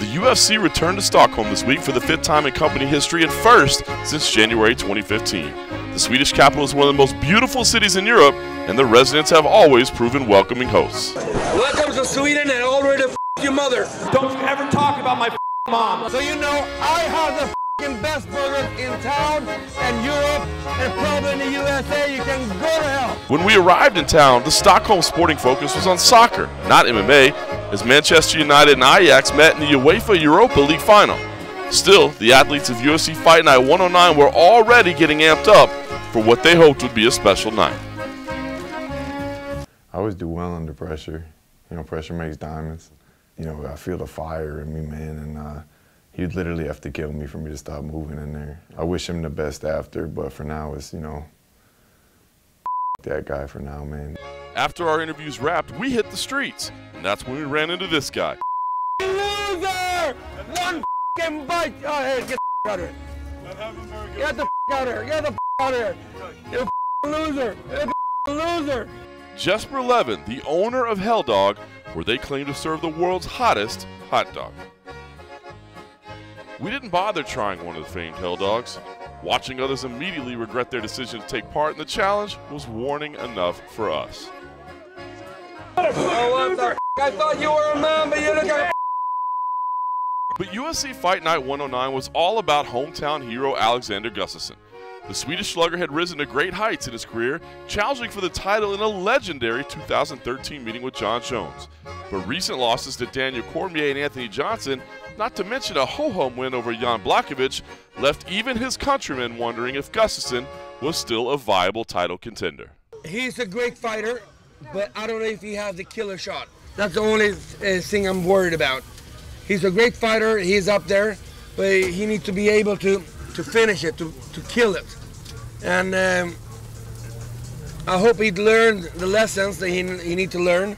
The UFC returned to Stockholm this week for the 5th time in company history and first since January 2015. The Swedish capital is one of the most beautiful cities in Europe, and the residents have always proven welcoming hosts. Welcome to Sweden and already f*** your mother. Don't you ever talk about my mom. So you know, I have the best burgers in town and Europe and probably in the USA. You can go to hell. When we arrived in town, the Stockholm sporting focus was on soccer, not MMA, as Manchester United and Ajax met in the UEFA Europa League final. Still, the athletes of UFC Fight Night 109 were already getting amped up for what they hoped would be a special night. I always do well under pressure. You know, pressure makes diamonds. You know, I feel the fire in me, man, and he'd literally have to kill me for me to stop moving in there. I wish him the best after, but for now, it's, you know, that guy for now, man. After our interviews wrapped, we hit the streets, and that's when we ran into this guy. Loser! One f***ing bite! Oh, hey, get the out of here. Get the out of here. Get the out of here. You're a loser. You're a loser. Jesper Levin, the owner of Hell Dog, where they claim to serve the world's hottest hot dog. We didn't bother trying one of the famed Hell Dogs. Watching others immediately regret their decision to take part in the challenge was warning enough for us. Oh, what the f***? I thought you were a man, but you look like a But UFC Fight Night 109 was all about hometown hero Alexander Gustafsson. The Swedish slugger had risen to great heights in his career, challenging for the title in a legendary 2013 meeting with Jon Jones. But recent losses to Daniel Cormier and Anthony Johnson, not to mention a ho-hum win over Jan Blachowicz, left even his countrymen wondering if Gustafsson was still a viable title contender. He's a great fighter, but I don't know if he has the killer shot. That's the only thing I'm worried about. He's a great fighter, he's up there, but he needs to be able to finish it, to kill it. And I hope he'd learned the lessons that he needs to learn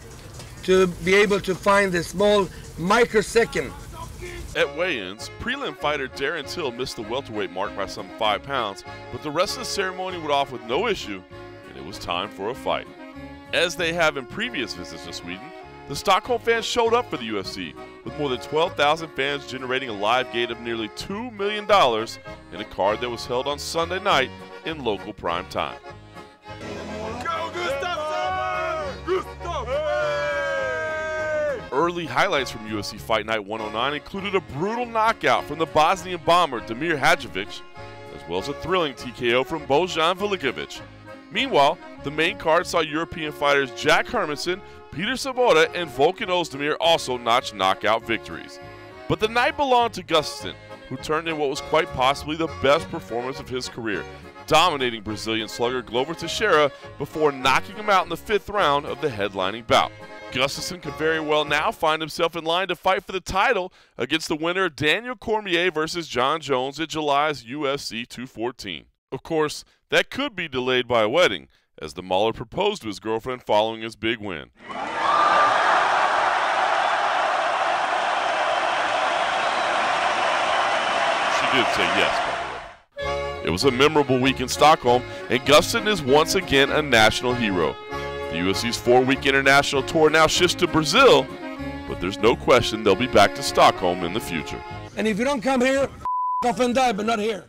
to be able to find the small microsecond. At weigh-ins, prelim fighter Darren Till missed the welterweight mark by some 5 pounds, but the rest of the ceremony went off with no issue, and it was time for a fight. As they have in previous visits to Sweden, the Stockholm fans showed up for the UFC, with more than 12,000 fans generating a live gate of nearly $2 million in a card that was held on Sunday night in local prime time. Go Gustafsson! Early highlights from UFC Fight Night 109 included a brutal knockout from the Bosnian bomber Damir Hadžević, as well as a thrilling TKO from Bojan Veljković. Meanwhile, the main card saw European fighters Jack Hermansson, Peter Sabota, and Volkan Ozdemir also notch knockout victories. But the night belonged to Gustafsson, who turned in what was quite possibly the best performance of his career, dominating Brazilian slugger Glover Teixeira before knocking him out in the 5th round of the headlining bout. Gustafsson could very well now find himself in line to fight for the title against the winner Daniel Cormier versus Jon Jones at July's UFC 214. Of course, that could be delayed by a wedding, as the Mauler proposed to his girlfriend following his big win. She did say yes, by the way. It was a memorable week in Stockholm, and Gustafsson is once again a national hero. The UFC's 4-week international tour now shifts to Brazil, but there's no question they'll be back to Stockholm in the future. And if you don't come here, off and die, but not here.